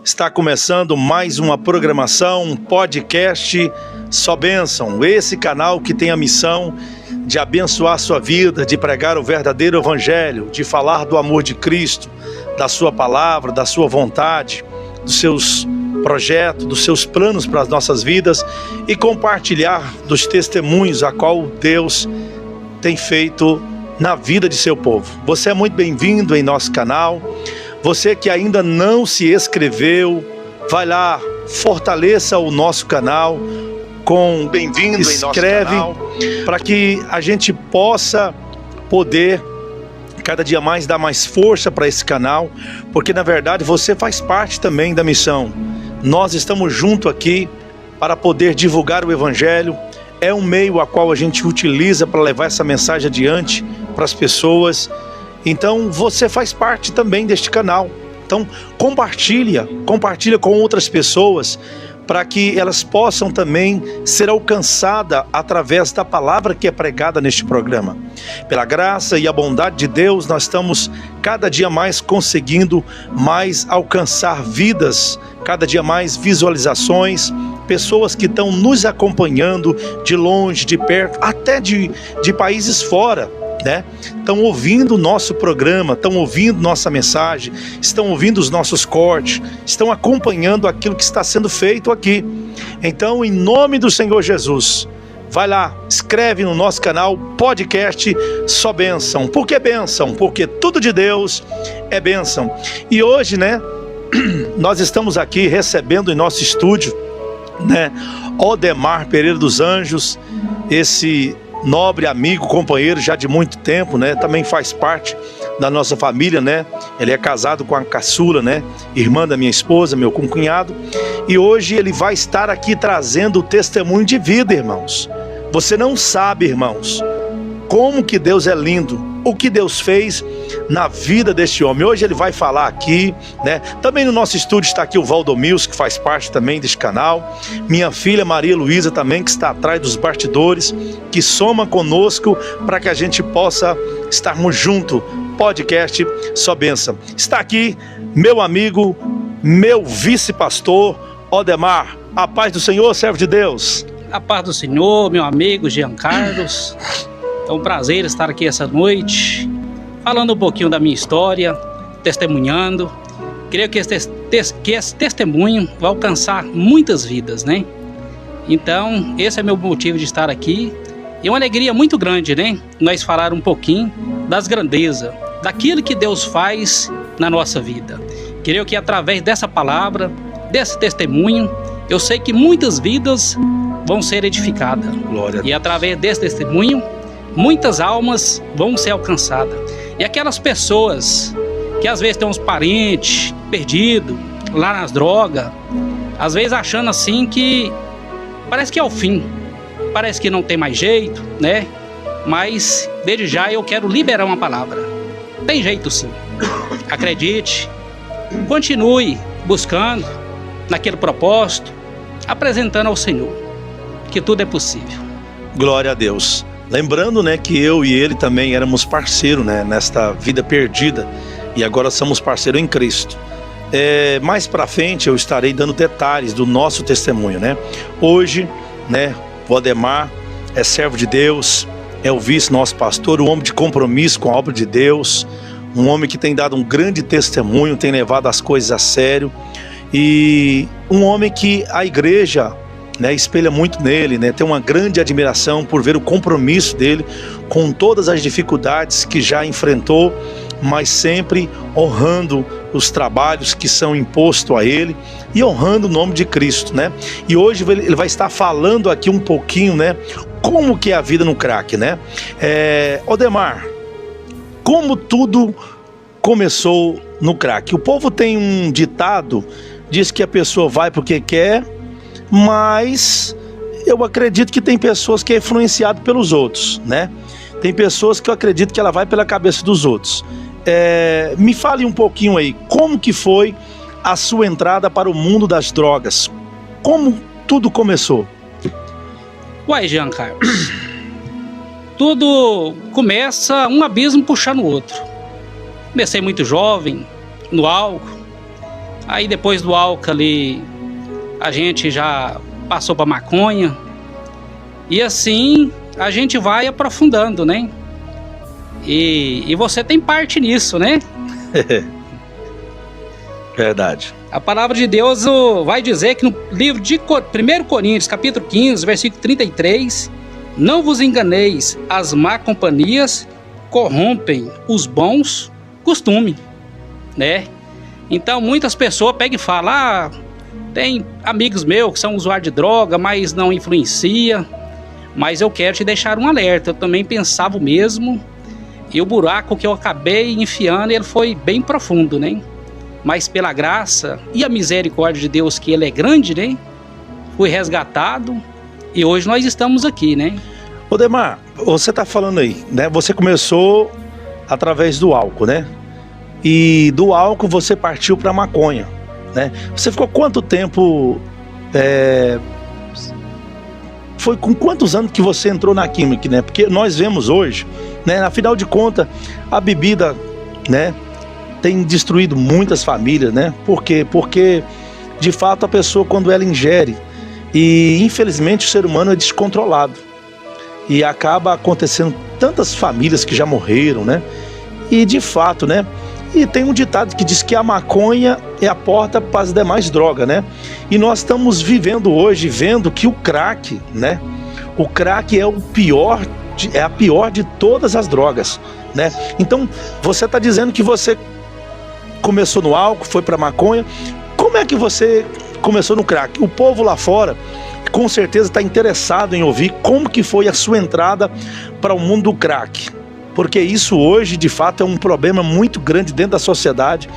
Está começando mais uma programação, um podcast Só Bênção. Esse canal que tem a missão de abençoar a sua vida, de pregar o verdadeiro evangelho, de falar do amor de Cristo, da sua palavra, da sua vontade, dos seus projetos, dos seus planos para as nossas vidas e compartilhar dos testemunhos a qual Deus tem feito na vida de seu povo. Você é muito bem-vindo em nosso canal. Você que ainda não se inscreveu, vai lá, fortaleça o nosso canal com bem-vindo em nosso canal, para que a gente possa poder cada dia mais dar mais força para esse canal, porque na verdade você faz parte também da missão. Nós estamos juntos aqui para poder divulgar o evangelho. É um meio a qual a gente utiliza para levar essa mensagem adiante para as pessoas. Então você faz parte também deste canal. Então compartilha com outras pessoas, para que elas possam também ser alcançadas através da palavra que é pregada neste programa. Pela graça e a bondade de Deus, nós estamos cada dia mais conseguindo mais alcançar vidas, cada dia mais visualizações, pessoas que estão nos acompanhando de longe, de perto, até de países fora, né? Estão ouvindo o nosso programa, estão ouvindo nossa mensagem, estão ouvindo os nossos cortes, estão acompanhando aquilo que está sendo feito aqui. Então, em nome do Senhor Jesus, vai lá, escreve no nosso canal podcast Só Bênção. Por que bênção? Porque tudo de Deus é bênção. E hoje, né, nós estamos aqui recebendo em nosso estúdio, né, Odemar Pereira dos Anjos, esse nobre amigo, companheiro já de muito tempo, né? Também faz parte da nossa família, né? Ele é casado com a caçula, né? Irmã da minha esposa, meu concunhado. E hoje ele vai estar aqui trazendo o testemunho de vida, irmãos. Você não sabe, irmãos, como que Deus é lindo, o que Deus fez na vida deste homem. Hoje ele vai falar aqui, né? Também no nosso estúdio está aqui o Valdomils, que faz parte também deste canal. Minha filha Maria Luísa também, que está atrás dos bastidores, que soma conosco para que a gente possa estarmos juntos. Podcast Só Bênção. Está aqui meu amigo, meu vice-pastor Odemar. A paz do Senhor, servo de Deus. A paz do Senhor, meu amigo Jean Carlos. É um prazer estar aqui essa noite, falando um pouquinho da minha história, testemunhando. Creio que esse testemunho vai alcançar muitas vidas, né? Então, esse é meu motivo de estar aqui. E uma alegria muito grande, né? Nós falar um pouquinho das grandezas, daquilo que Deus faz na nossa vida. Creio que através dessa palavra, desse testemunho, eu sei que muitas vidas vão ser edificadas. Glória a Deus. E através desse testemunho, muitas almas vão ser alcançadas. E aquelas pessoas que às vezes têm uns parentes perdidos lá nas drogas, às vezes achando assim que parece que é o fim, parece que não tem mais jeito, né? Mas desde já eu quero liberar uma palavra. Tem jeito sim. Acredite, continue buscando naquele propósito, apresentando ao Senhor que tudo é possível. Glória a Deus. Lembrando, né, que eu e ele também éramos parceiros, né, nesta vida perdida, e agora somos parceiros em Cristo. Mais para frente eu estarei dando detalhes do nosso testemunho, né? Hoje, né, o Odemar é servo de Deus, é o vice nosso pastor, um homem de compromisso com a obra de Deus, um homem que tem dado um grande testemunho, tem levado as coisas a sério, e um homem que a igreja, né, espelha muito nele, né, tem uma grande admiração por ver o compromisso dele com todas as dificuldades que já enfrentou, mas sempre honrando os trabalhos que são impostos a ele e honrando o nome de Cristo, né? E hoje ele vai estar falando aqui um pouquinho, né, como que é a vida no crack, né? Odemar, como tudo começou no crack? O povo tem um ditado, diz que a pessoa vai porque quer, mas eu acredito que tem pessoas que é influenciado pelos outros, né? Tem pessoas que eu acredito que ela vai pela cabeça dos outros. Me fale um pouquinho aí, como que foi a sua entrada para o mundo das drogas? Como tudo começou? Uai, Jean Carlos, tudo começa um abismo puxando o outro. Comecei muito jovem, no álcool. Aí depois do álcool ali, a gente já passou para maconha. E assim a gente vai aprofundando, né? E você tem parte nisso, né? Verdade. A palavra de Deus vai dizer que no livro de 1 Coríntios, capítulo 15, versículo 33, não vos enganeis, as má companhias corrompem os bons costumes, né? Então muitas pessoas pegam e falam, tem amigos meus que são usuários de droga, mas não influencia. Mas eu quero te deixar um alerta, eu também pensava o mesmo, e o buraco que eu acabei enfiando, ele foi bem profundo, né? Mas pela graça e a misericórdia de Deus, que ele é grande, né? Fui resgatado e hoje nós estamos aqui, né? Odemar, você tá falando aí, né? Você começou através do álcool, né? E do álcool você partiu para maconha, né? Você ficou quanto tempo? Foi com quantos anos que você entrou na química, né? Porque nós vemos hoje, né? Afinal de contas, a bebida, né? Tem destruído muitas famílias, né? Por quê? Porque, de fato, a pessoa, quando ela ingere, e infelizmente o ser humano é descontrolado, e acaba acontecendo tantas famílias que já morreram, né? E, de fato, né? E tem um ditado que diz que a maconha é a porta para as demais drogas, né? E nós estamos vivendo hoje, vendo que o crack, né? O crack é a pior de todas as drogas, né? Então, você está dizendo que você começou no álcool, foi para maconha. Como é que você começou no crack? O povo lá fora, com certeza, está interessado em ouvir como que foi a sua entrada para o mundo do crack. Porque isso hoje, de fato, é um problema muito grande dentro da sociedade,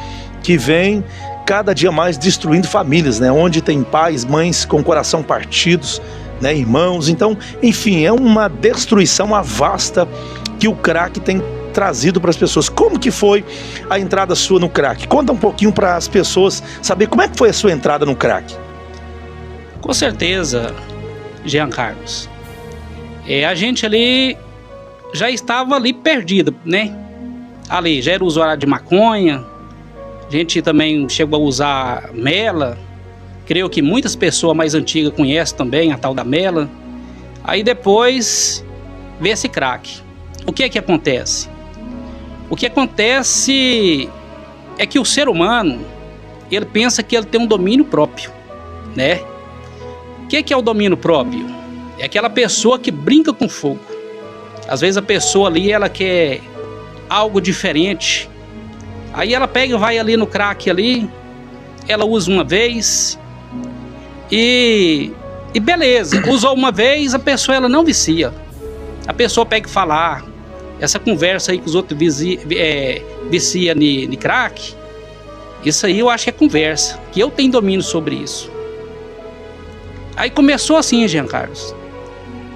que vem cada dia mais destruindo famílias, né? Onde tem pais, mães com coração partidos, né? Irmãos. Então, enfim, é uma destruição vasta que o crack tem trazido para as pessoas. Como que foi a entrada sua no crack? Conta um pouquinho para as pessoas saber como é que foi a sua entrada no crack. Com certeza, Jean Carlos. A gente ali já estava ali perdido, né? Ali já era usuário de maconha, a gente também chegou a usar mela, creio que muitas pessoas mais antigas conhecem também a tal da mela. Aí depois veio esse crack. O que é que acontece? O que acontece é que o ser humano, ele pensa que ele tem um domínio próprio, né? O que é o domínio próprio? É aquela pessoa que brinca com fogo. Às vezes a pessoa ali, ela quer algo diferente. Aí ela pega e vai ali no crack ali, ela usa uma vez e beleza. Usou uma vez, a pessoa ela não vicia. A pessoa pega e fala, essa conversa aí que os outros vicia de crack, isso aí eu acho que é conversa, que eu tenho domínio sobre isso. Aí começou assim, Jean Carlos.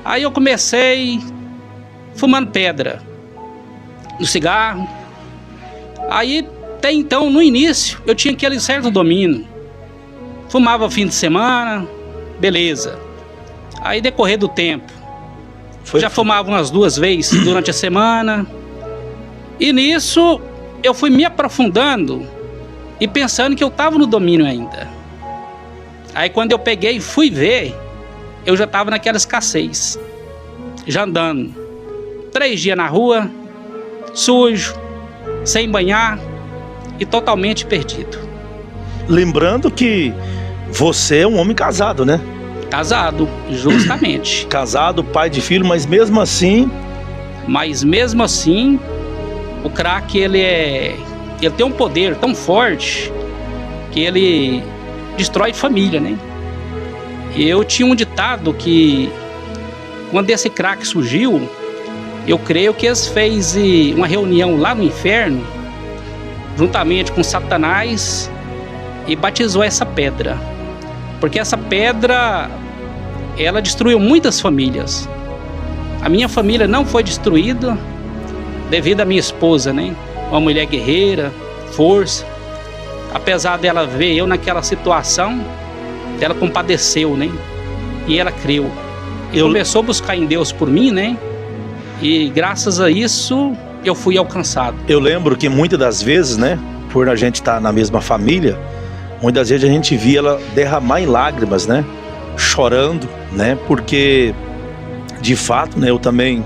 Aí eu comecei fumando pedra no cigarro. Aí até então, no início, eu tinha aquele certo domínio. Fumava fim de semana, beleza. Aí decorrer do tempo, já fumava umas 2 vezes durante a semana. E nisso eu fui me aprofundando e pensando que eu estava no domínio ainda. Aí quando eu peguei e fui ver, eu já estava naquela escassez, já andando 3 dias na rua, sujo, sem banhar e totalmente perdido. Lembrando que você é um homem casado, né? Casado, justamente. Casado, pai de filho, mas mesmo assim... Mas mesmo assim, o crack, ele tem um poder tão forte que ele destrói família, né? E eu tinha um ditado que, quando esse crack surgiu, eu creio que eles fez uma reunião lá no inferno, juntamente com Satanás, e batizou essa pedra. Porque essa pedra, ela destruiu muitas famílias. A minha família não foi destruída devido à minha esposa, né? Uma mulher guerreira, força. Apesar dela ver eu naquela situação, ela compadeceu, né? E ela creu. E começou a buscar em Deus por mim, né? E graças a isso, eu fui alcançado. Eu lembro que muitas das vezes, né? Por a gente estar na mesma família, muitas vezes a gente via ela derramar em lágrimas, né? Chorando, né? Porque, de fato, né, eu também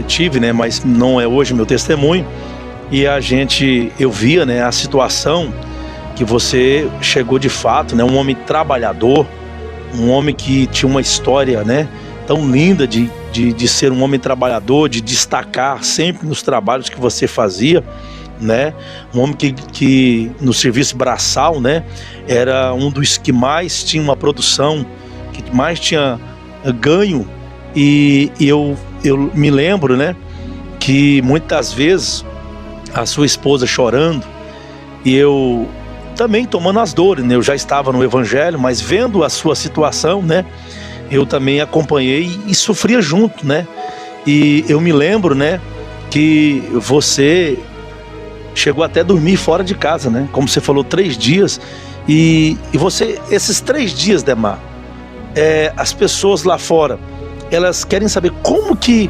tive, né, mas não é hoje meu testemunho, e eu via, né, a situação que você chegou de fato, né, um homem trabalhador, um homem que tinha uma história, né, tão linda de ser um homem trabalhador, de destacar sempre nos trabalhos que você fazia, né, um homem que no serviço braçal, né, era um dos que mais tinha uma produção, que mais tinha ganho, e eu me lembro, né, que muitas vezes a sua esposa chorando, e eu também tomando as dores, né? Eu já estava no evangelho, mas vendo a sua situação, né, eu também acompanhei e sofria junto, né? E eu me lembro, né, que você chegou até a dormir fora de casa, né? Como você falou, 3 dias. E você, esses 3 dias, Demar, as pessoas lá fora, elas querem saber como que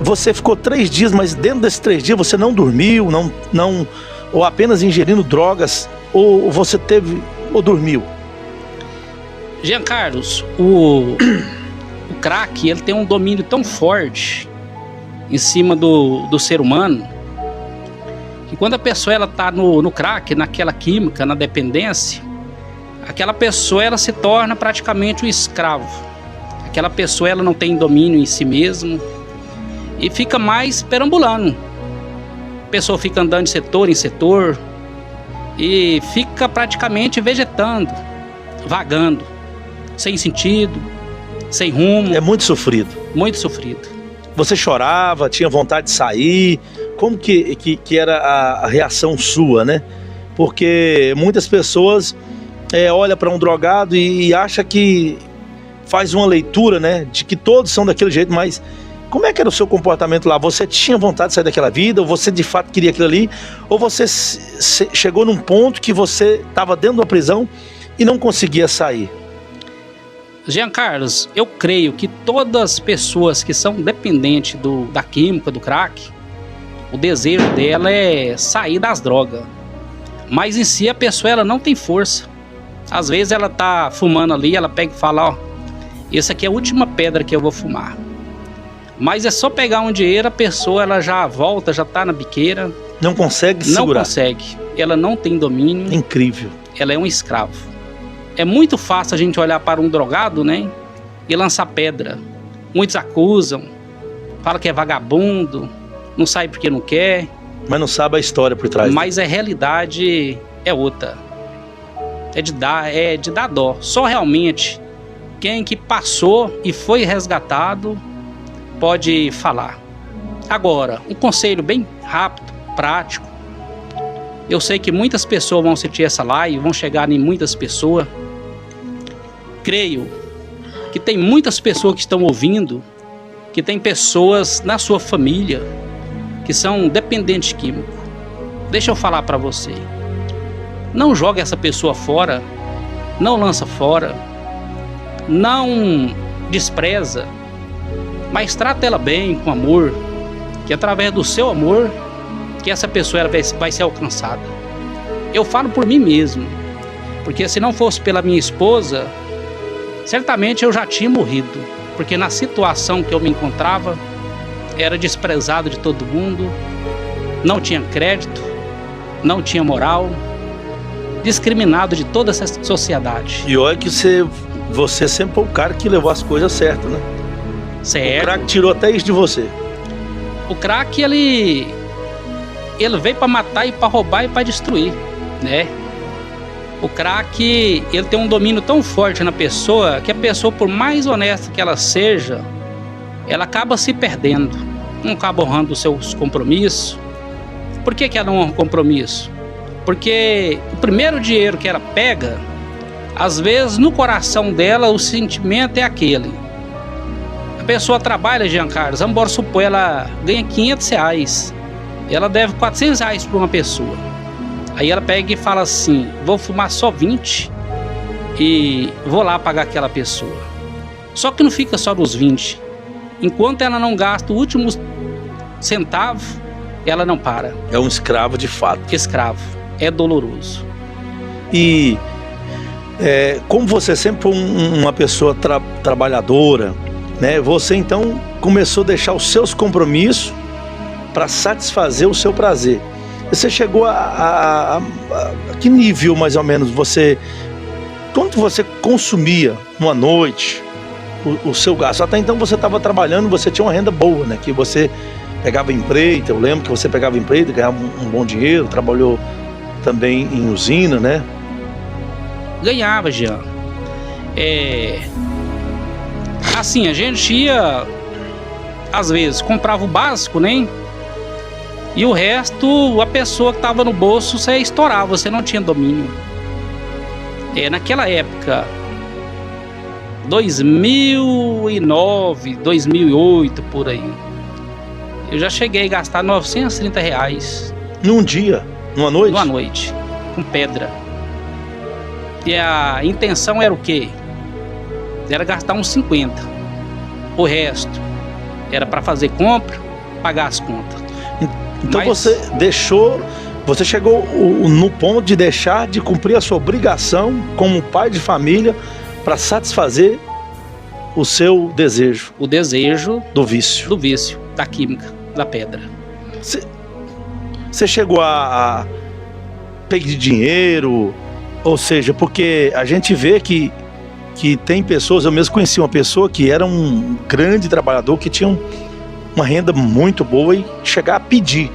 você ficou 3 dias, mas dentro desses 3 dias você não dormiu, não, ou apenas ingerindo drogas, ou você ou dormiu? Jean Carlos, o crack, ele tem um domínio tão forte em cima do ser humano, que quando a pessoa ela tá no crack, naquela química, na dependência, aquela pessoa ela se torna praticamente um escravo. Aquela pessoa ela não tem domínio em si mesmo e fica mais perambulando. A pessoa fica andando de setor em setor e fica praticamente vegetando, vagando, sem sentido, sem rumo. É muito sofrido. Muito sofrido. Você chorava, tinha vontade de sair. Como que era a reação sua, né? Porque muitas pessoas olham para um drogado e acham que faz uma leitura, né, de que todos são daquele jeito, mas como é que era o seu comportamento lá? Você tinha vontade de sair daquela vida? Ou você de fato queria aquilo ali? Ou você chegou num ponto que você estava dentro da prisão e não conseguia sair? Jean Carlos, eu creio que todas as pessoas que são dependentes da química, do crack, o desejo dela é sair das drogas. Mas em si a pessoa ela não tem força. Às vezes ela tá fumando ali, ela pega e fala, essa aqui é a última pedra que eu vou fumar. Mas é só pegar um dinheiro, a pessoa ela já volta, já tá na biqueira. Não consegue segurar. Não consegue. Ela não tem domínio. Incrível. Ela é um escravo. É muito fácil a gente olhar para um drogado, né, e lançar pedra. Muitos acusam, falam que é vagabundo, não sai porque não quer. Mas não sabe a história por trás. Mas a realidade é outra. É de dar dó. Só realmente quem que passou e foi resgatado pode falar. Agora, um conselho bem rápido, prático. Eu sei que muitas pessoas vão assistir essa live, vão chegar em muitas pessoas. Creio que tem muitas pessoas que estão ouvindo, que tem pessoas na sua família que são dependentes químicos. Deixa eu falar para você. Não jogue essa pessoa fora, não lança fora, não despreza, mas trata ela bem, com amor, que através do seu amor, que essa pessoa ela vai ser alcançada. Eu falo por mim mesmo, porque se não fosse pela minha esposa, certamente eu já tinha morrido, porque na situação que eu me encontrava, era desprezado de todo mundo, não tinha crédito, não tinha moral, discriminado de toda essa sociedade. E olha que você sempre foi o cara que levou as coisas certas, né? Certo. O crack tirou até isso de você. O crack, ele veio para matar e para roubar e para destruir, né? O crack, ele tem um domínio tão forte na pessoa, que a pessoa, por mais honesta que ela seja, ela acaba se perdendo, não acaba honrando os seus compromissos. Por que ela não honra o compromisso? Porque o primeiro dinheiro que ela pega, às vezes no coração dela o sentimento é aquele. A pessoa trabalha, Jean Carlos, vamos embora supor, ela ganha R$500, ela deve R$400 para uma pessoa. Aí ela pega e fala assim, vou fumar só 20 e vou lá pagar aquela pessoa. Só que não fica só nos 20. Enquanto ela não gasta o último centavo, ela não para. É um escravo de fato. Escravo. É doloroso. E como você sempre foi uma pessoa trabalhadora, né? Você então começou a deixar os seus compromissos para satisfazer o seu prazer. Você chegou a que nível mais ou menos quanto você consumia numa noite o seu gasto? Até então você estava trabalhando, você tinha uma renda boa, né? Que você pegava empreita, eu lembro que você pegava empreita, ganhava um bom dinheiro, trabalhou também em usina, né? Ganhava, Jean. Assim, a gente ia, às vezes, comprava o básico, né? E o resto, a pessoa que estava no bolso, você estourava, você não tinha domínio. Naquela época, 2009, 2008, por aí, eu já cheguei a gastar R$930. Num dia? Numa noite? Numa noite, com pedra. E a intenção era o quê? Era gastar uns 50. O resto era para fazer compra, pagar as contas. Então você chegou no ponto de deixar de cumprir a sua obrigação como pai de família para satisfazer o seu desejo. O desejo do vício. Do vício, da química, da pedra. Você chegou a pedir dinheiro, ou seja, porque a gente vê que tem pessoas, eu mesmo conheci uma pessoa que era um grande trabalhador, que tinha uma renda muito boa e chegar a pedir,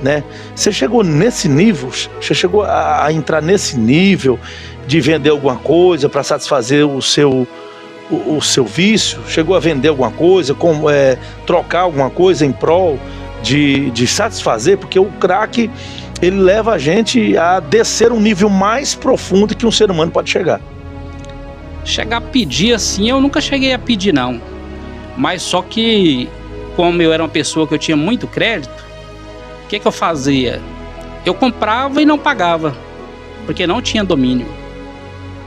né? Você chegou nesse nível? Você chegou a entrar nesse nível de vender alguma coisa para satisfazer o seu vício? Chegou a vender alguma coisa, trocar alguma coisa em prol de satisfazer? Porque o crack, ele leva a gente a descer um nível mais profundo que um ser humano pode chegar. Chegar a pedir assim, eu nunca cheguei a pedir não. Mas só que, como eu era uma pessoa que eu tinha muito crédito, o que eu fazia? Eu comprava e não pagava, porque não tinha domínio.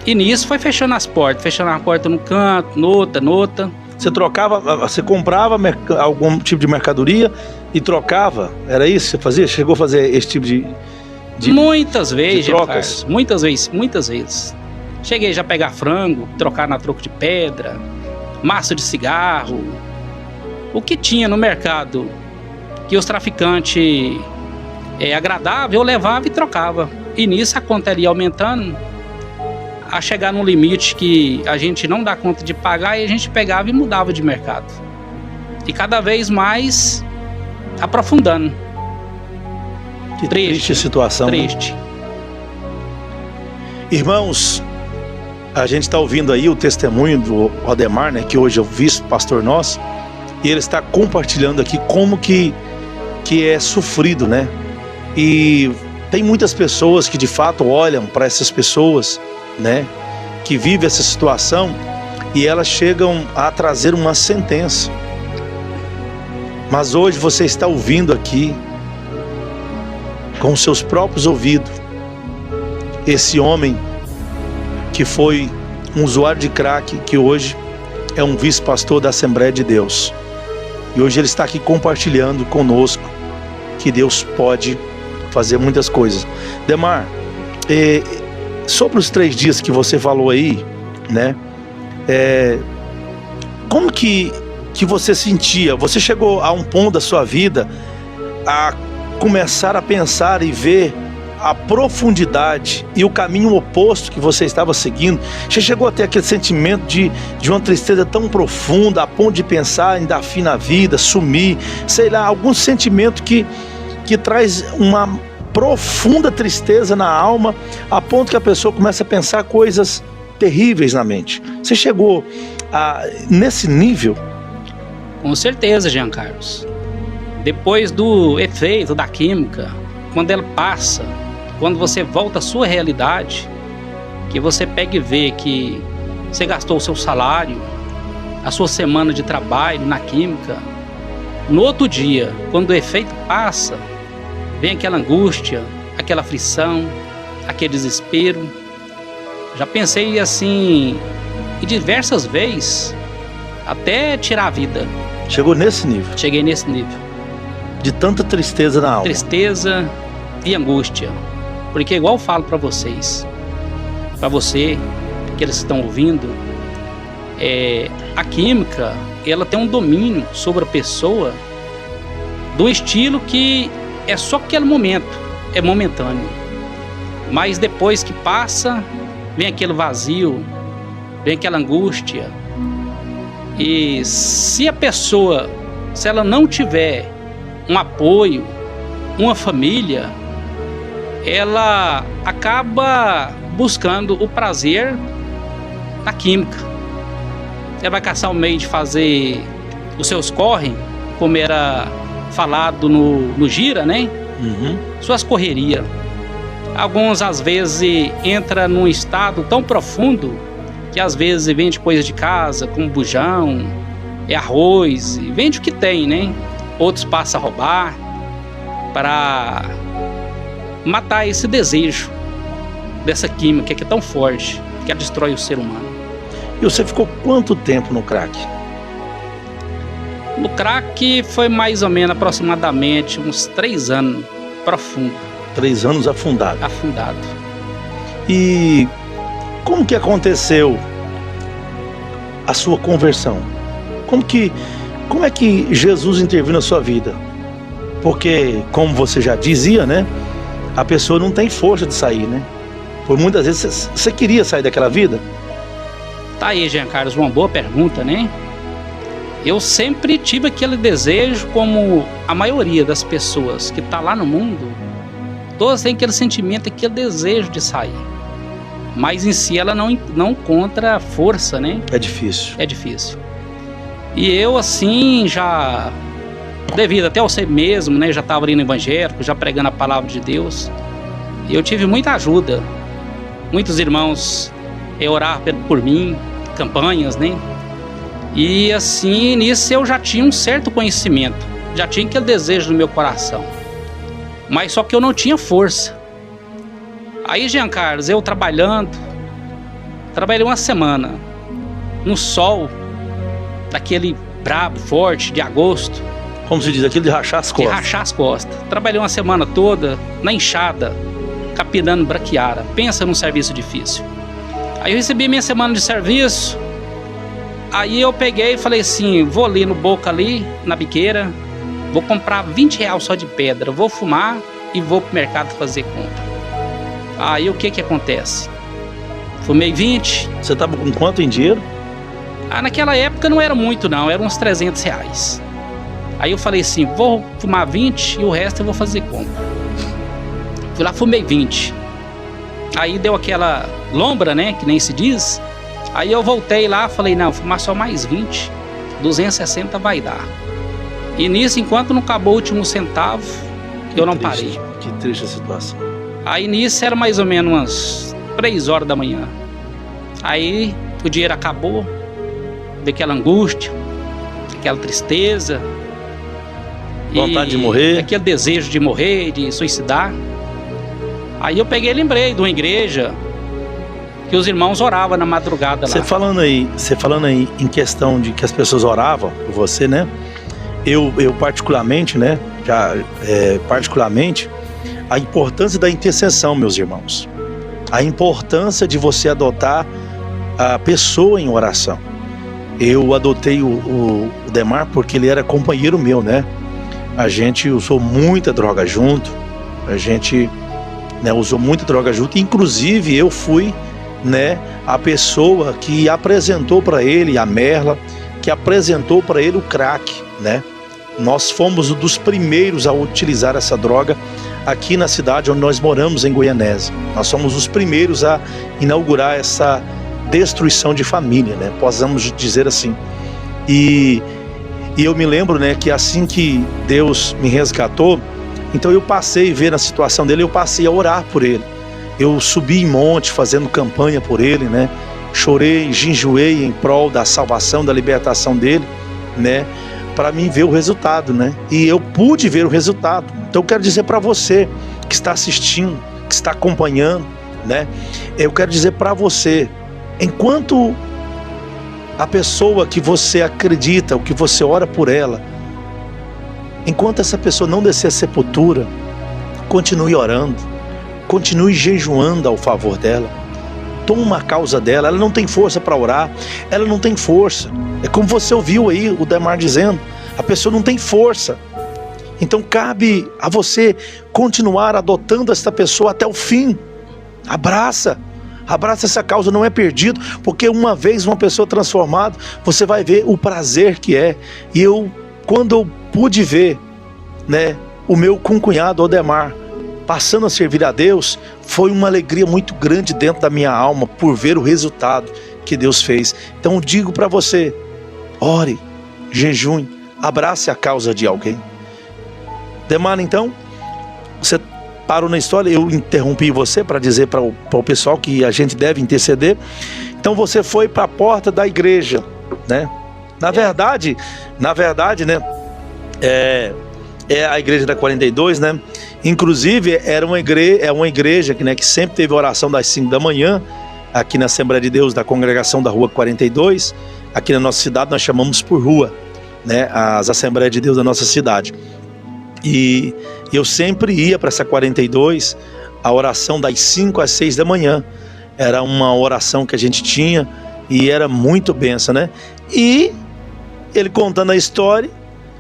E nisso foi fechando as portas, fechando a porta no canto, noutra. Você comprava algum tipo de mercadoria e trocava? Era isso que você fazia? Chegou a fazer esse tipo de muitas vezes, de trocas? Muitas vezes. Cheguei já a pegar frango, trocar na troco de pedra, maço de cigarro. O que tinha no mercado que os traficantes agradável, eu levava e trocava. E nisso a conta ia aumentando, a chegar num limite que a gente não dá conta de pagar, e a gente pegava e mudava de mercado. E cada vez mais aprofundando. Que triste situação. Triste. Né? Irmãos, a gente está ouvindo aí o testemunho do Aldemar, né, que hoje é o vice-pastor nosso, e ele está compartilhando aqui como que é sofrido, né? E tem muitas pessoas que de fato olham para essas pessoas, né, que vivem essa situação, e elas chegam a trazer uma sentença. Mas hoje você está ouvindo aqui, com seus próprios ouvidos, esse homem que foi um usuário de crack, que hoje é um vice-pastor da Assembleia de Deus. E hoje ele está aqui compartilhando conosco que Deus pode fazer muitas coisas. Demar, sobre os 3 dias que você falou aí, né? Como que você sentia? Você chegou a um ponto da sua vida a começar a pensar e ver a profundidade e o caminho oposto que você estava seguindo? Você chegou a ter aquele sentimento de uma tristeza tão profunda, a ponto de pensar em dar fim na vida, sumir, sei lá, algum sentimento que traz uma profunda tristeza na alma, a ponto que a pessoa começa a pensar coisas terríveis na mente? Você chegou nesse nível? Com certeza, Jean Carlos. Depois do efeito da química, quando ela passa, quando você volta à sua realidade, que você pega e vê que você gastou o seu salário, a sua semana de trabalho na química, no outro dia, quando o efeito passa, vem aquela angústia, aquela aflição, aquele desespero. Já pensei assim, e diversas vezes, até tirar a vida. Chegou nesse nível? Cheguei nesse nível. De tanta tristeza na alma. Tristeza e angústia. Porque igual eu falo para vocês, para você, que eles estão ouvindo, a química, ela tem um domínio sobre a pessoa do estilo que é só aquele momento, é momentâneo. Mas depois que passa, vem aquele vazio, vem aquela angústia. E se a pessoa, se ela não tiver um apoio, uma família, ela acaba buscando o prazer na química. Ela vai caçar o meio de fazer os seus corre, como era falado no Gira, né? Suas correrias. Alguns às vezes entra num estado tão profundo que às vezes vende coisa de casa, como bujão, arroz, e vende o que tem, né? Outros passam a roubar para matar esse desejo dessa química que é tão forte, que ela destrói o ser humano. E você ficou quanto tempo no crack? No crack foi mais ou menos aproximadamente uns 3 anos profundo. 3 anos afundado. Afundado. E como que aconteceu a sua conversão? Como é que Jesus interviu na sua vida? Porque, como você já dizia, né? A pessoa não tem força de sair, né? Por muitas vezes você queria sair daquela vida? Tá aí, Jean Carlos, uma boa pergunta, né? Eu sempre tive aquele desejo, como a maioria das pessoas que tá lá no mundo, todas têm aquele sentimento, aquele desejo de sair. Mas em si ela não encontra força, né? É difícil. É difícil. E eu, assim, já, devido até eu ser mesmo, né? Já estava ali no evangélico, já pregando a palavra de Deus. E eu tive muita ajuda. Muitos irmãos oraram por mim, campanhas, né? E assim, nisso eu já tinha um certo conhecimento. Já tinha aquele desejo no meu coração. Mas só que eu não tinha força. Aí, Jean Carlos, eu trabalhei uma semana no sol, daquele brabo, forte, de agosto. Como se diz, aquilo de rachar as costas. De rachar as costas. Trabalhei uma semana toda na enxada, capinando braquiara. Pensa num serviço difícil. Aí eu recebi minha semana de serviço. Aí eu peguei e falei assim, vou ali no Boca ali, na biqueira, vou comprar R$20 só de pedra, vou fumar e vou pro mercado fazer compra. Aí o que acontece? Fumei 20. Você tava com quanto em dinheiro? Naquela época não era muito não, eram uns R$300. Aí eu falei assim, vou fumar 20 e o resto eu vou fazer compra. Fui lá, fumei 20. Aí deu aquela lombra, né, que nem se diz. Aí eu voltei lá, falei, não, fumar só mais 20, 260 vai dar. E nisso, enquanto não acabou o último centavo, eu não parei. Que triste a situação. Aí nisso era mais ou menos umas 3 horas da manhã. Aí o dinheiro acabou, daquela angústia, aquela tristeza. Vontade de morrer. Aquele desejo de morrer, de suicidar. Aí eu peguei e lembrei de uma igreja que os irmãos oravam na madrugada lá. Você falando aí em questão de que as pessoas oravam por você, né? Eu particularmente, né? Particularmente, a importância da intercessão, meus irmãos. A importância de você adotar a pessoa em oração. Eu adotei o Demar porque ele era companheiro meu, né? A gente usou muita droga junto. A gente, né, usou muita droga junto. Inclusive, eu fui, né, a pessoa que apresentou para ele a merla, que apresentou para ele o crack, né? Nós fomos um dos primeiros a utilizar essa droga aqui na cidade onde nós moramos, em Goianésia. Nós somos os primeiros a inaugurar essa destruição de família, né? Possamos dizer assim. E eu me lembro, né, que assim que Deus me resgatou, então eu passei a ver na situação dele, eu passei a orar por ele. Eu subi em monte fazendo campanha por ele, né? Chorei, jejuei em prol da salvação, da libertação dele, né? Para mim ver o resultado, né? E eu pude ver o resultado. Então eu quero dizer para você que está assistindo, que está acompanhando, né? Eu quero dizer para você, enquanto a pessoa que você acredita, o que você ora por ela, enquanto essa pessoa não descer a sepultura, continue orando, continue jejuando ao favor dela. toma a causa dela, ela não tem força para orar, ela não tem força. É como você ouviu aí o Demar dizendo, a pessoa não tem força. Então cabe a você continuar adotando esta pessoa até o fim. Abraça essa causa, não é perdido, porque uma vez uma pessoa transformada, você vai ver o prazer que é. E quando eu pude ver, né, o meu concunhado Odemar passando a servir a Deus, foi uma alegria muito grande dentro da minha alma por ver o resultado que Deus fez. Então eu digo para você, ore, jejum, abrace a causa de alguém. Demar, então, você parou na história, eu interrompi você para dizer para o pessoal que a gente deve interceder. Então você foi para a porta da igreja, né? Na verdade, né? É a igreja da 42, né? Inclusive é uma igreja que, né, que sempre teve oração das 5 da manhã, aqui na Assembleia de Deus da congregação da Rua 42. Aqui na nossa cidade nós chamamos por rua, né, as Assembleias de Deus da nossa cidade. E eu sempre ia para essa 42, a oração das 5 às 6 da manhã. Era uma oração que a gente tinha e era muito benção, né? E ele contando a história,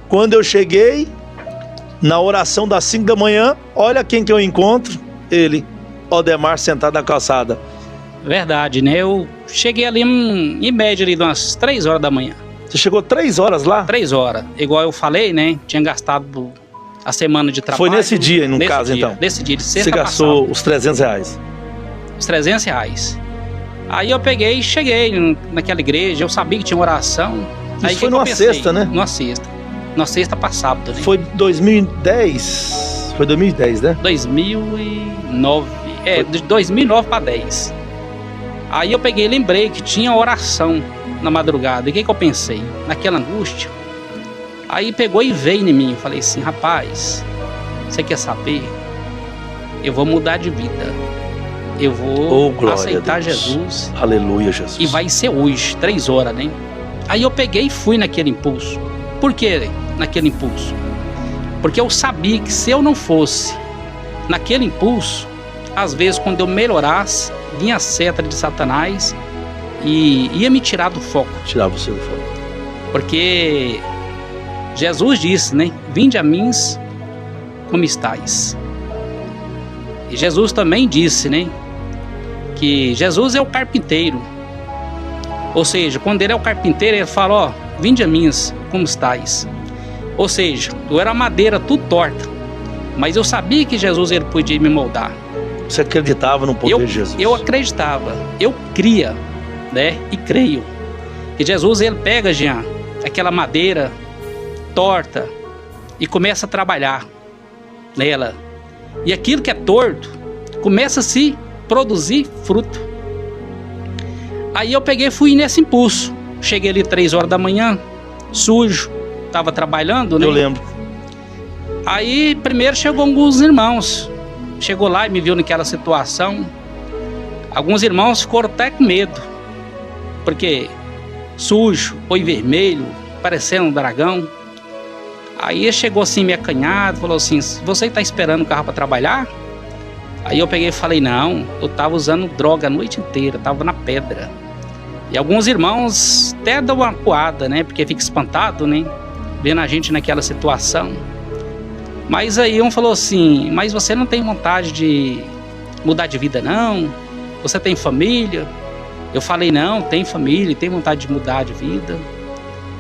quando eu cheguei na oração das 5 da manhã, olha quem que eu encontro, ele, Odemar, sentado na calçada. Verdade, né? Eu cheguei ali em média ali de umas 3 horas da manhã. Você chegou 3 horas lá? 3 horas, igual eu falei, né? Tinha gastado a semana de trabalho. Foi nesse dia, no caso, então? Nesse dia, de sexta você gastou passada. Os R$300? Os R$300. Aí eu peguei e cheguei naquela igreja, eu sabia que tinha oração. Isso aí foi numa sexta, né? Numa sexta. Numa sexta pra sábado, né? Foi 2010? Foi 2010, né? 2009. De 2009 pra 10. Aí eu peguei e lembrei que tinha oração na madrugada. E o que eu pensei? Naquela angústia. Aí pegou e veio em mim. Eu falei assim, rapaz, você quer saber? Eu vou mudar de vida. Eu vou aceitar Jesus. Aleluia, Jesus. E vai ser hoje, 3 horas, né? Aí eu peguei e fui naquele impulso. Por que naquele impulso? Porque eu sabia que se eu não fosse naquele impulso, às vezes quando eu melhorasse, vinha a seta de Satanás e ia me tirar do foco. Tirar você do foco. Porque Jesus disse, né? Vinde a mim como estáis. E Jesus também disse, né? Que Jesus é o carpinteiro. Ou seja, quando ele é o carpinteiro, ele fala, ó, vinde a mim como estáis. Ou seja, eu era madeira tudo torta, mas eu sabia que Jesus ele podia me moldar. Você acreditava no poder de Jesus? Eu acreditava, eu cria, né? E creio que Jesus ele pega, Jean, aquela madeira torta e começa a trabalhar nela. E aquilo que é torto começa a se produzir fruto. Aí eu peguei e fui nesse impulso. Cheguei ali 3 horas da manhã, sujo, estava trabalhando, né? Eu lembro. Aí primeiro chegou alguns irmãos. Chegou lá e me viu naquela situação. Alguns irmãos ficaram até com medo. Porque sujo, olho vermelho, parecendo um dragão. Aí ele chegou assim, meio acanhado, falou assim, você está esperando o carro para trabalhar? Aí eu peguei e falei, não, eu estava usando droga a noite inteira, estava na pedra. E alguns irmãos até dão uma coada, né? Porque fica espantado, né? Vendo a gente naquela situação. Mas aí um falou assim, mas você não tem vontade de mudar de vida não? Você tem família? Eu falei, não, tem família, tem vontade de mudar de vida.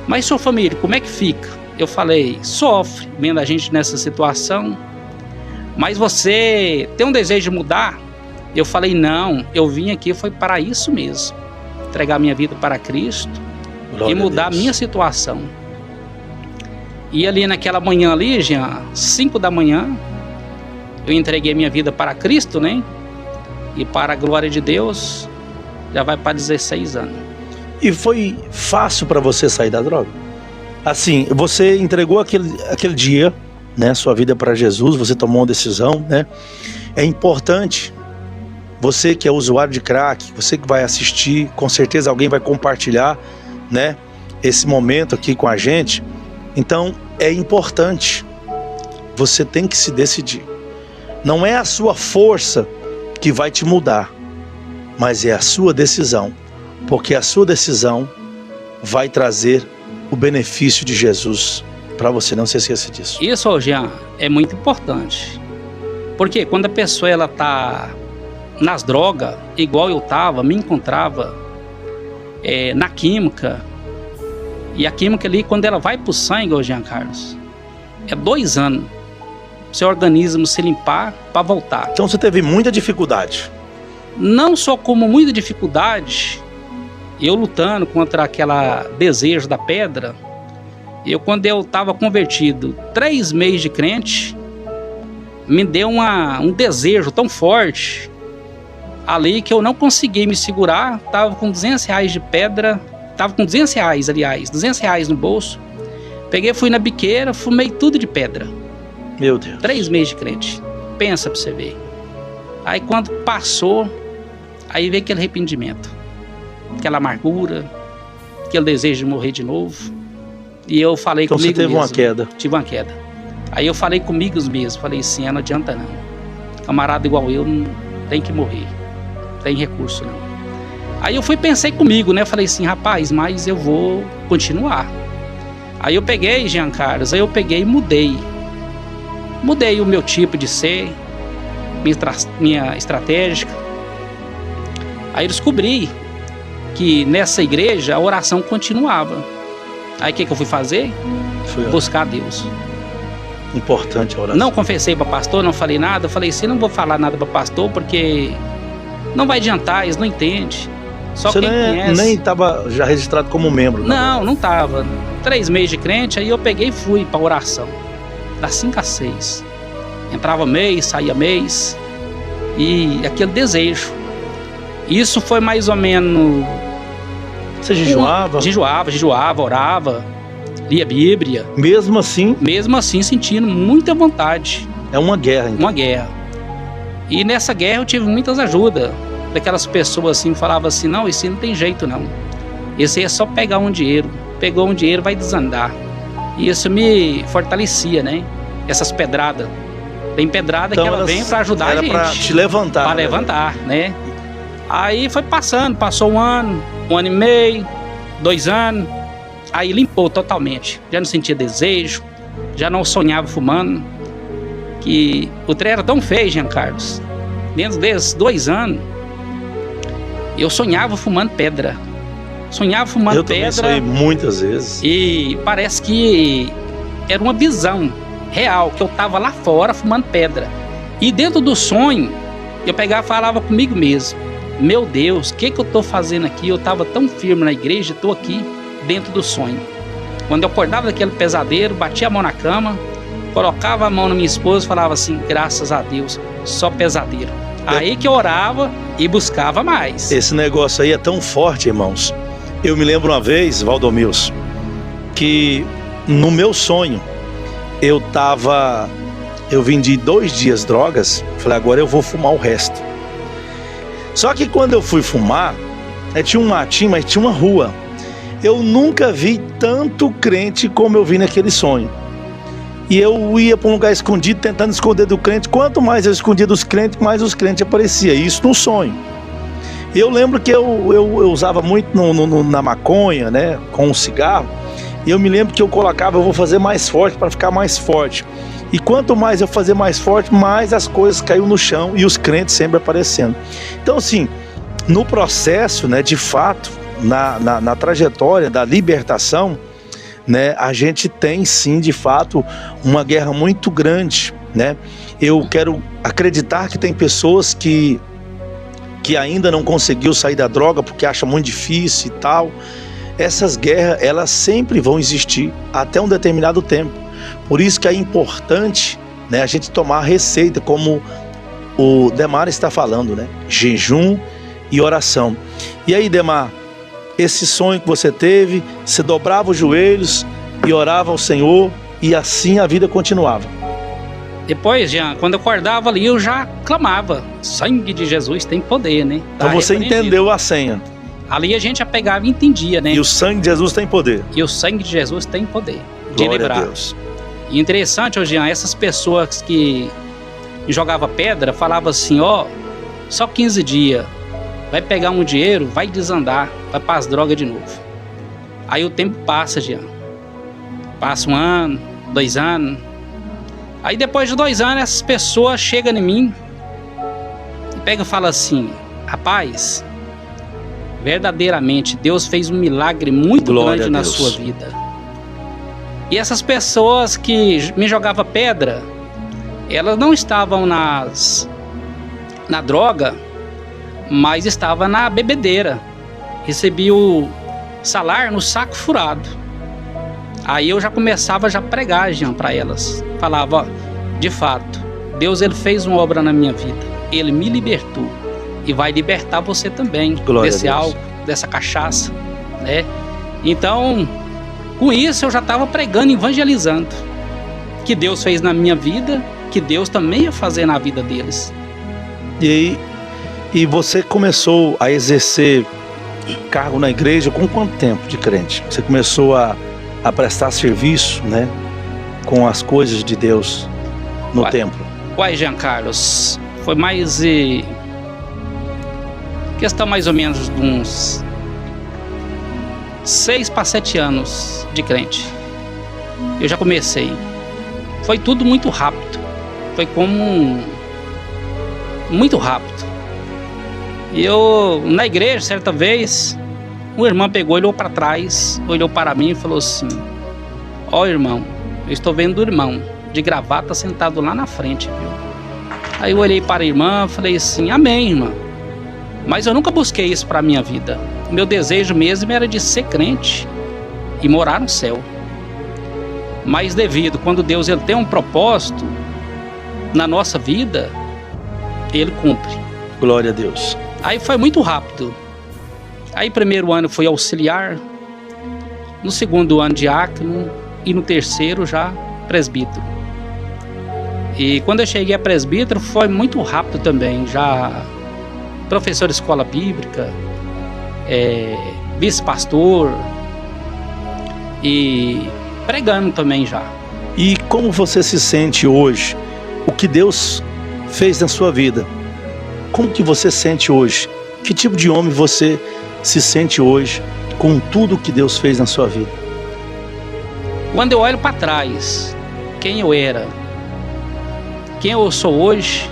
Mas sua família, como é que fica? Eu falei, sofre, vendo a gente nessa situação. Mas você tem um desejo de mudar? Eu falei, não, eu vim aqui foi para isso mesmo. Entregar minha vida para Cristo. Glória e mudar a minha situação. E ali naquela manhã ali, já 5 da manhã, eu entreguei minha vida para Cristo, né? E para a glória de Deus, já vai para 16 anos. E foi fácil para você sair da droga? Assim, você entregou aquele dia, né, sua vida para Jesus, você tomou uma decisão, né? É importante, você que é usuário de crack, você que vai assistir, com certeza alguém vai compartilhar, né, esse momento aqui com a gente. Então, é importante, você tem que se decidir. Não é a sua força que vai te mudar, mas é a sua decisão, porque a sua decisão vai trazer o benefício de Jesus para você, não se esqueça disso. Isso, Jean, é muito importante, porque quando a pessoa ela tá nas drogas, igual eu tava, me encontrava na química, e a química ali, quando ela vai pro sangue, ô Jean Carlos, é 2 anos seu organismo se limpar para voltar. Então você teve muita dificuldade. Não só como muita dificuldade, eu lutando contra aquela desejo da pedra, quando eu estava convertido, 3 meses de crente, me deu um desejo tão forte ali que eu não consegui me segurar. Estava com R$200 de pedra, estava com R$200, aliás, R$200 no bolso. Peguei, fui na biqueira, fumei tudo de pedra. Meu Deus. 3 meses de crente. Pensa pra você ver. Aí quando passou, aí veio aquele arrependimento, aquela amargura, aquele desejo de morrer de novo. E eu falei então comigo mesmo. Então você teve uma queda. Tive uma queda. Aí eu falei comigo mesmo, falei assim, não adianta não. Camarada igual eu não tem que morrer. Não tem recurso não. Aí eu pensei comigo, né? Falei assim, rapaz, mas eu vou continuar. Aí eu peguei, Jean Carlos, e mudei. Mudei o meu tipo de ser, minha estratégica. Aí eu descobri que nessa igreja a oração continuava. Aí o que eu fui fazer? Buscar Deus. Importante a oração. Não confessei para pastor, não falei nada. Eu falei assim, não vou falar nada para pastor porque não vai adiantar, eles não entendem. Só você quem conhece. Nem estava já registrado como membro. Não estava. 3 meses de crente, aí eu peguei e fui para oração. Das 5 às 6. Entrava mês, saía mês. E aquele desejo. Isso foi mais ou menos... Você jejuava? Jejuava, orava, lia a Bíblia. Mesmo assim? Mesmo assim, sentindo muita vontade. É uma guerra, então. Uma guerra. E nessa guerra eu tive muitas ajudas. Daquelas pessoas assim, falavam assim, não, esse não tem jeito não. Esse aí é só pegar um dinheiro. Pegou um dinheiro, vai desandar. E isso me fortalecia, né? Essas pedradas. Tem pedrada então, que ela vem para ajudar a gente. Era para te levantar. Para levantar, né? Aí foi passando, passou 1 ano, 1 ano e meio, 2 anos. Aí limpou totalmente. Já não sentia desejo, já não sonhava fumando. Que o trem era tão feio, Jean Carlos. Dentro desses 2 anos, eu sonhava fumando pedra. Sonhava fumando pedra. Eu também sonhei muitas vezes. E parece que era uma visão real, que eu estava lá fora fumando pedra. E dentro do sonho, eu pegava e falava comigo mesmo. Meu Deus, o que eu estou fazendo aqui? Eu estava tão firme na igreja, estou aqui dentro do sonho. Quando eu acordava daquele pesadelo, batia a mão na cama, colocava a mão na minha esposa e falava assim, graças a Deus, só pesadelo. Aí que eu orava e buscava mais. Esse negócio aí é tão forte, irmãos. Eu me lembro uma vez, Valdomilson, que no meu sonho, eu vendi 2 dias drogas, falei, agora eu vou fumar o resto. Só que quando eu fui fumar, tinha um matinho, mas tinha uma rua. Eu nunca vi tanto crente como eu vi naquele sonho. E eu ia para um lugar escondido, tentando esconder do crente. Quanto mais eu escondia dos crentes, mais os crentes apareciam. Isso no sonho. Eu lembro que eu usava muito na maconha, né, com um cigarro. E eu me lembro que eu colocava, eu vou fazer mais forte para ficar mais forte. E quanto mais eu fazia mais forte, mais as coisas caíam no chão e os crentes sempre aparecendo. Então, assim, no processo, né, de fato, na trajetória da libertação, né, a gente tem sim, de fato, uma guerra muito grande, né? Eu quero acreditar que tem pessoas que ainda não conseguiu sair da droga porque acha muito difícil e tal. Essas guerras, elas sempre vão existir até um determinado tempo. Por isso que é importante, né, a gente tomar a receita, como o Demar está falando, né? Jejum e oração. E aí, Demar, esse sonho que você teve, você dobrava os joelhos e orava ao Senhor e assim a vida continuava. Depois, Jean, quando eu acordava ali, eu já clamava, sangue de Jesus tem poder, né? Então você entendeu a senha. Ali a gente já pegava e entendia, né? E o sangue de Jesus tem poder. E o sangue de Jesus tem poder de Glória livrar. a Deus. E interessante, Jean, essas pessoas que jogavam pedra, falavam assim, ó, só 15 dias vai pegar um dinheiro, vai desandar, vai para as drogas de novo. Aí o tempo passa, Jean. Passa 1 ano, 2 anos. Aí depois de 2 anos, essas pessoas chegam em mim e pegam e falam assim: rapaz, verdadeiramente Deus fez um milagre muito grande na sua vida. E essas pessoas que me jogavam pedra, elas não estavam na droga, mas estavam na bebedeira. Recebi o salário no saco furado. Aí eu já começava a pregar, Jean, para elas. Falava: ó, de fato, Deus ele fez uma obra na minha vida. Ele me libertou e vai libertar você também. Glória desse álcool, dessa cachaça, né? Então, com isso eu já estava pregando, evangelizando. Que Deus fez na minha vida, que Deus também ia fazer na vida deles. E você começou a exercer cargo na igreja com quanto tempo de crente? Você começou a prestar serviço, né, com as coisas de Deus no templo? Uai, Jean Carlos, foi mais questão mais ou menos de uns 6 para 7 anos de crente. Eu já comecei. Foi tudo muito rápido. Foi como muito rápido. E eu, na igreja, certa vez, uma irmã pegou, olhou para trás, olhou para mim e falou assim: ó, irmão, eu estou vendo o irmão de gravata sentado lá na frente, viu? Aí eu olhei para a irmã e falei assim: amém, irmã. Mas eu nunca busquei isso para a minha vida. O meu desejo mesmo era de ser crente e morar no céu. Mas quando Deus ele tem um propósito na nossa vida, Ele cumpre. Glória a Deus. Aí foi muito rápido. Aí 1º ano foi auxiliar, no 2º ano diácono e no 3º já presbítero. E quando eu cheguei a presbítero foi muito rápido também, já professor de escola bíblica, vice-pastor e pregando também já. E como você se sente hoje? O que Deus fez na sua vida? Como que você sente hoje? Que tipo de homem você se sente hoje com tudo que Deus fez na sua vida? Quando eu olho para trás, quem eu era, quem eu sou hoje,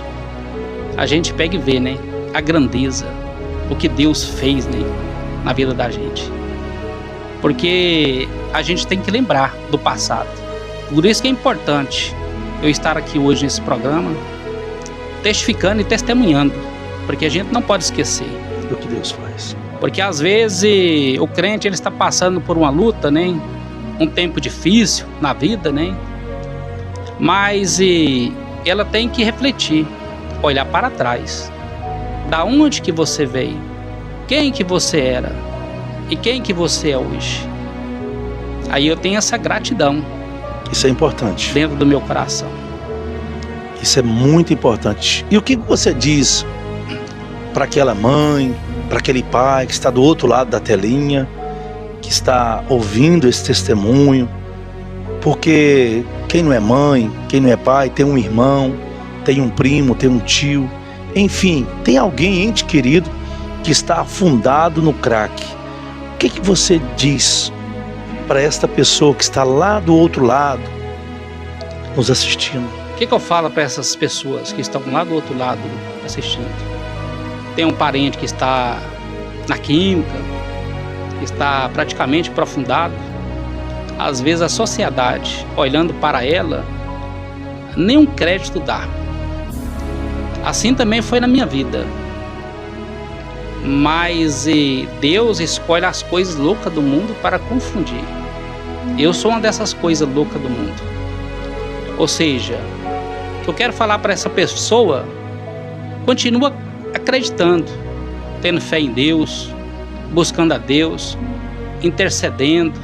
a gente pega e vê, né? A grandeza, o que Deus fez, né, na vida da gente. Porque a gente tem que lembrar do passado. Por isso que é importante eu estar aqui hoje nesse programa, testificando e testemunhando, porque a gente não pode esquecer do que Deus faz. Porque às vezes o crente ele está passando por uma luta, né? Um tempo difícil na vida, né? Mas ela tem que refletir, olhar para trás. Da onde que você veio? Quem que você era? E quem que você é hoje? Aí eu tenho essa gratidão. Isso é importante. Dentro do meu coração. Isso é muito importante. E o que você diz para aquela mãe, para aquele pai que está do outro lado da telinha, que está ouvindo esse testemunho? Porque quem não é mãe, quem não é pai, tem um irmão, tem um primo, tem um tio, enfim, tem alguém, ente querido, que está afundado no crack. O que você diz para esta pessoa que está lá do outro lado, nos assistindo? O que eu falo para essas pessoas que estão lá do outro lado assistindo? Tem um parente que está na química, que está praticamente aprofundado. Às vezes a sociedade, olhando para ela, nenhum crédito dá. Assim também foi na minha vida. Mas Deus escolhe as coisas loucas do mundo para confundir. Eu sou uma dessas coisas loucas do mundo. Ou seja, o que eu quero falar para essa pessoa: continua acreditando, tendo fé em Deus, buscando a Deus, intercedendo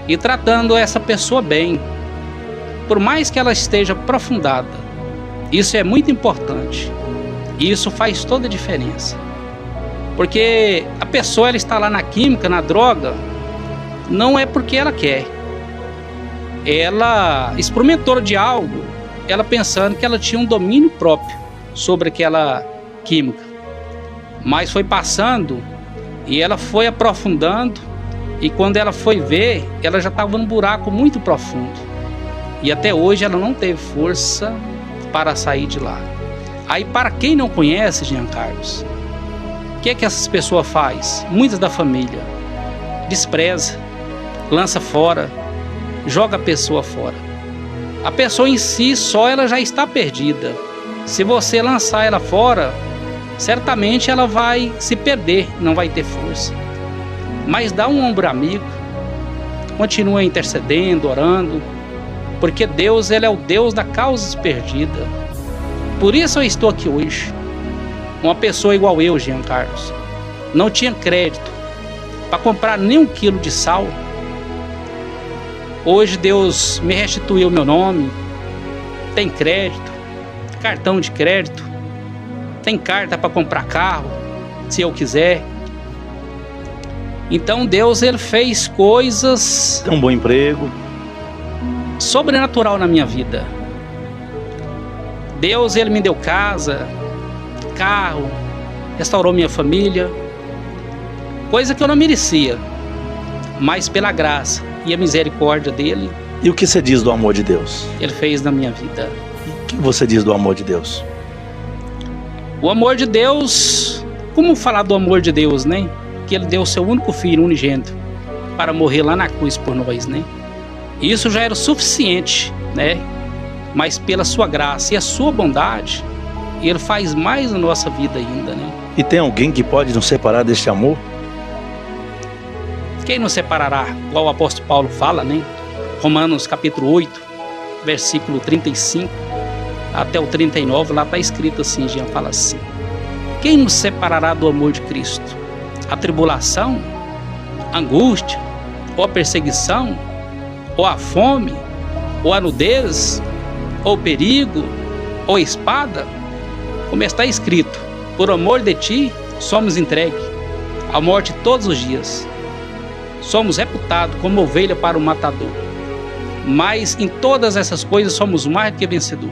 e tratando essa pessoa bem. Por mais que ela esteja aprofundada, isso é muito importante. E isso faz toda a diferença. Porque a pessoa ela está lá na química, na droga, não é porque ela quer. Ela experimentou de algo, ela pensando que ela tinha um domínio próprio sobre aquela química. Mas foi passando e ela foi aprofundando, e quando ela foi ver, ela já estava num buraco muito profundo. E até hoje ela não teve força para sair de lá. Aí, para quem não conhece, Jean Carlos, o que é que essas pessoas fazem? Muitas da família despreza, lança fora, joga a pessoa fora. A pessoa em si só ela já está perdida. Se você lançar ela fora, certamente ela vai se perder, não vai ter força. Mas dá um ombro amigo, continua intercedendo, orando, porque Deus, ele é o Deus da causa perdida. Por isso eu estou aqui hoje. Uma pessoa igual eu, Jean Carlos, não tinha crédito para comprar nem 1 quilo de sal. Hoje Deus me restituiu meu nome, tem crédito, cartão de crédito, tem carta para comprar carro, se eu quiser. Então Deus, ele fez coisas... Tem um bom emprego. Sobrenatural na minha vida. Deus, ele me deu casa, carro, restaurou minha família, coisa que eu não merecia, mas pela graça e a misericórdia dele. E o que você diz do amor de Deus? Ele fez na minha vida. O que você diz do amor de Deus? O amor de Deus, como falar do amor de Deus, né? Que ele deu o seu único filho unigênito para morrer lá na cruz por nós, né? Isso já era o suficiente, né? Mas pela sua graça e a sua bondade, ele faz mais na nossa vida ainda, né? E tem alguém que pode nos separar deste amor? Quem nos separará? Igual o apóstolo Paulo fala, né? Romanos capítulo 8, versículo 35 até o 39, lá está escrito assim, Jean fala assim: quem nos separará do amor de Cristo? A tribulação, a angústia, ou a perseguição, ou a fome, ou a nudez, ou o perigo, ou a espada? Como está escrito, por amor de ti somos entregues à morte todos os dias. Somos reputados como ovelha para o matador. Mas em todas essas coisas somos mais do que vencedor.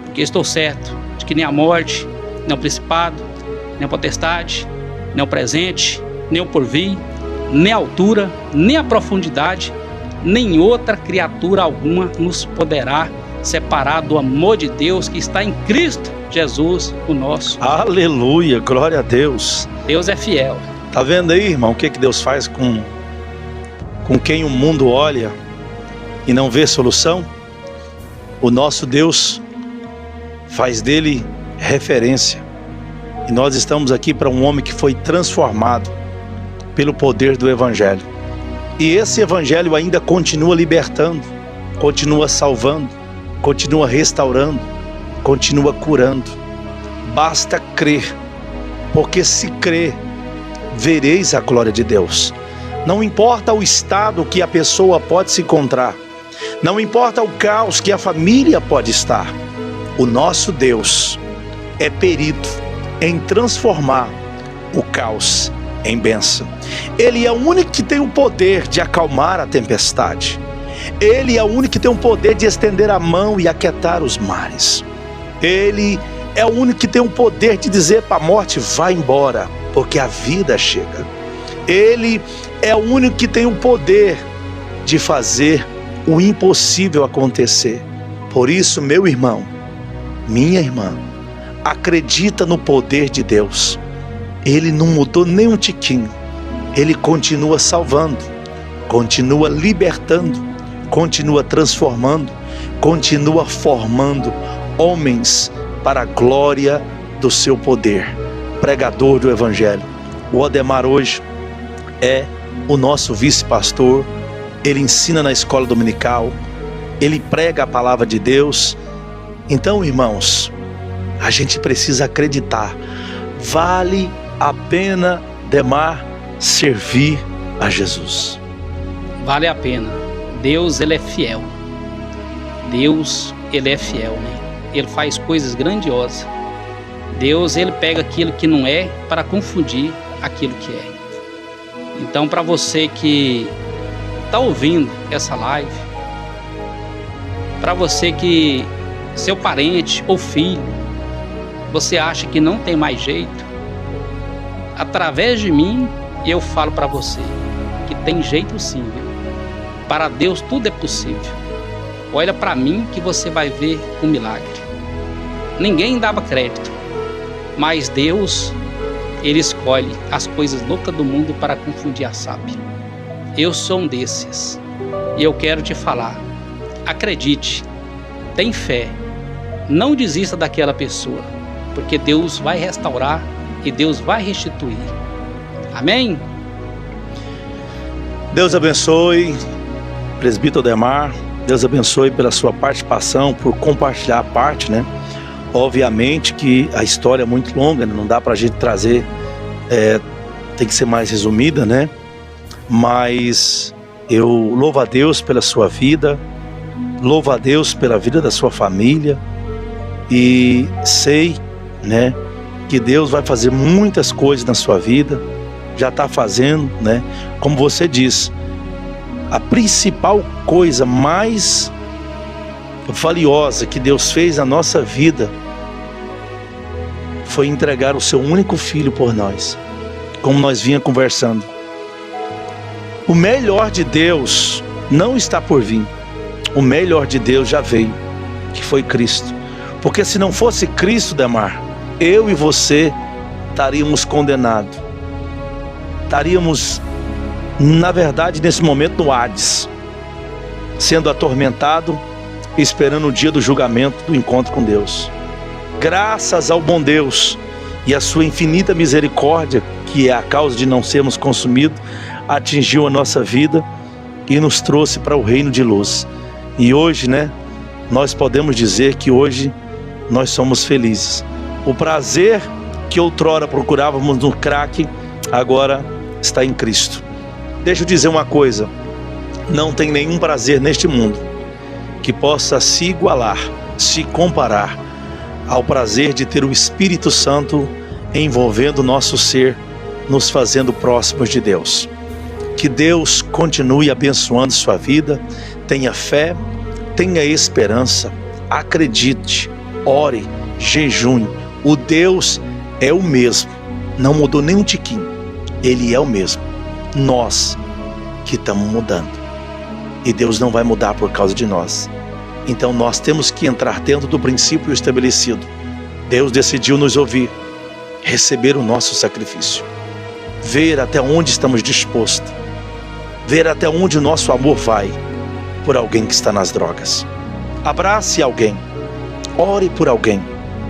Porque estou certo de que nem a morte, nem o principado, nem a potestade, nem o presente, nem o porvir, nem a altura, nem a profundidade, nem outra criatura alguma nos poderá separar do amor de Deus que está em Cristo Jesus, o nosso. Aleluia, glória a Deus. Deus é fiel. Tá vendo aí, irmão, o que Deus faz com quem o mundo olha e não vê solução? O nosso Deus faz dele referência. E nós estamos aqui para um homem que foi transformado pelo poder do Evangelho. E esse Evangelho ainda continua libertando, continua salvando, continua restaurando, continua curando. Basta crer, porque se crer, vereis a glória de Deus. Não importa o estado que a pessoa pode se encontrar, não importa o caos que a família pode estar, o nosso Deus é perito em transformar o caos em bênção. Ele é o único que tem o poder de acalmar a tempestade. Ele é o único que tem o poder de estender a mão e aquietar os mares. Ele é o único que tem o poder de dizer para a morte: vai embora, porque a vida chega. Ele é o único que tem o poder de fazer o impossível acontecer. Por isso, meu irmão, minha irmã, acredita no poder de Deus. Ele não mudou nem um tiquinho. Ele continua salvando, continua libertando, continua transformando, continua formando homens para a glória do seu poder. Pregador do Evangelho. O Odemar hoje é o nosso vice-pastor. Ele ensina na escola dominical, ele prega a palavra de Deus. Então, irmãos, a gente precisa acreditar. Vale a pena, Demar, servir a Jesus. Vale a pena. Deus, ele é fiel. Deus, ele é fiel, né? Ele faz coisas grandiosas. Deus, ele pega aquilo que não é para confundir aquilo que é. Então, para você que está ouvindo essa live, para você que seu parente ou filho, você acha que não tem mais jeito, através de mim, eu falo para você que tem jeito sim, viu? Para Deus tudo é possível. Olha para mim que você vai ver um milagre. Ninguém dava crédito, mas Deus, Ele escolhe as coisas loucas do mundo para confundir a sábia. Eu sou um desses e eu quero te falar. Acredite, tem fé, não desista daquela pessoa, porque Deus vai restaurar e Deus vai restituir. Amém? Deus abençoe, presbítero Odemar. Deus abençoe pela sua participação, por compartilhar a parte, né? Obviamente que a história é muito longa, né? Não dá pra gente trazer, tem que ser mais resumida, né? Mas eu louvo a Deus pela sua vida, louvo a Deus pela vida da sua família e sei, né, que Deus vai fazer muitas coisas na sua vida, já está fazendo, né? Como você diz, a principal coisa mais valiosa que Deus fez na nossa vida foi entregar o seu único filho por nós, como nós vinha conversando. O melhor de Deus não está por vir, o melhor de Deus já veio, que foi Cristo. Porque se não fosse Cristo, Demar, eu e você estaríamos condenados, estaríamos, na verdade, nesse momento no Hades, sendo atormentado, esperando o dia do julgamento, do encontro com Deus. Graças ao bom Deus e a sua infinita misericórdia, que é a causa de não sermos consumidos, atingiu a nossa vida e nos trouxe para o reino de luz. E hoje, né, nós podemos dizer que hoje nós somos felizes. O prazer que outrora procurávamos no crack, agora está em Cristo. Deixa eu dizer uma coisa, não tem nenhum prazer neste mundo que possa se igualar, se comparar ao prazer de ter o Espírito Santo envolvendo o nosso ser, nos fazendo próximos de Deus. Que Deus continue abençoando sua vida, tenha fé, tenha esperança, acredite, ore, jejune. O Deus é o mesmo, não mudou nem um tiquinho, Ele é o mesmo. Nós que estamos mudando, e Deus não vai mudar por causa de nós. Então nós temos que entrar dentro do princípio estabelecido. Deus decidiu nos ouvir, receber o nosso sacrifício, ver até onde estamos dispostos, ver até onde o nosso amor vai por alguém que está nas drogas. Abrace alguém, ore por alguém,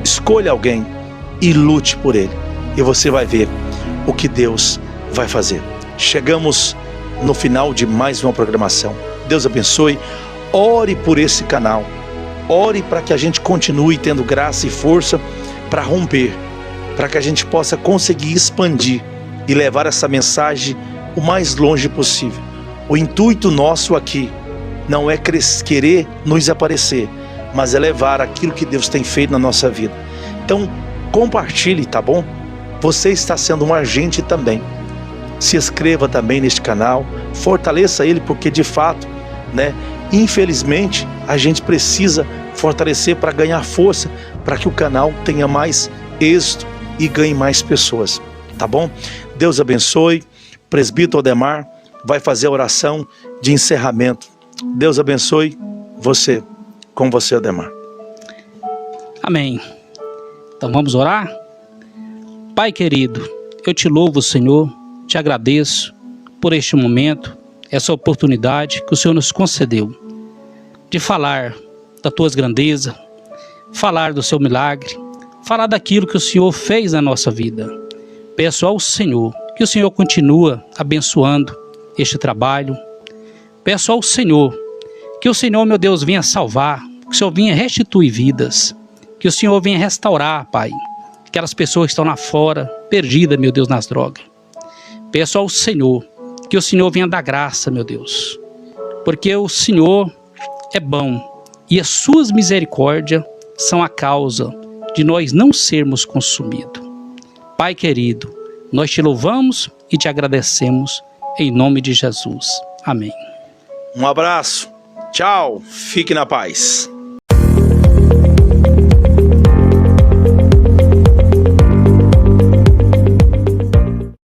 escolha alguém e lute por ele, e você vai ver o que Deus vai fazer. Chegamos no final de mais uma programação. Deus abençoe. Ore por esse canal, ore para que a gente continue tendo graça e força para romper, para que a gente possa conseguir expandir e levar essa mensagem o mais longe possível. O intuito nosso aqui não é querer nos aparecer, mas é levar aquilo que Deus tem feito na nossa vida. Então compartilhe, tá bom? Você está sendo um agente também. Se inscreva também neste canal, fortaleça ele, porque de fato, né, infelizmente a gente precisa fortalecer para ganhar força, para que o canal tenha mais êxito e ganhe mais pessoas, tá bom? Deus abençoe. Presbítero Odemar vai fazer a oração de encerramento. Deus abençoe você, com você, Odemar. Amém. Então vamos orar? Pai querido, eu te louvo, Senhor, te agradeço por este momento, essa oportunidade que o Senhor nos concedeu de falar da tuas grandezas, falar do seu milagre, falar daquilo que o Senhor fez na nossa vida. Peço ao Senhor que o Senhor continue abençoando este trabalho. Peço ao Senhor que o Senhor, meu Deus, venha salvar, que o Senhor venha restituir vidas, que o Senhor venha restaurar, Pai, aquelas pessoas que estão lá fora, perdidas, meu Deus, nas drogas. Peço ao Senhor que o Senhor venha dar graça, meu Deus, porque o Senhor é bom e as suas misericórdias são a causa de nós não sermos consumidos. Pai querido, nós te louvamos e te agradecemos em nome de Jesus. Amém. Um abraço, tchau, fique na paz.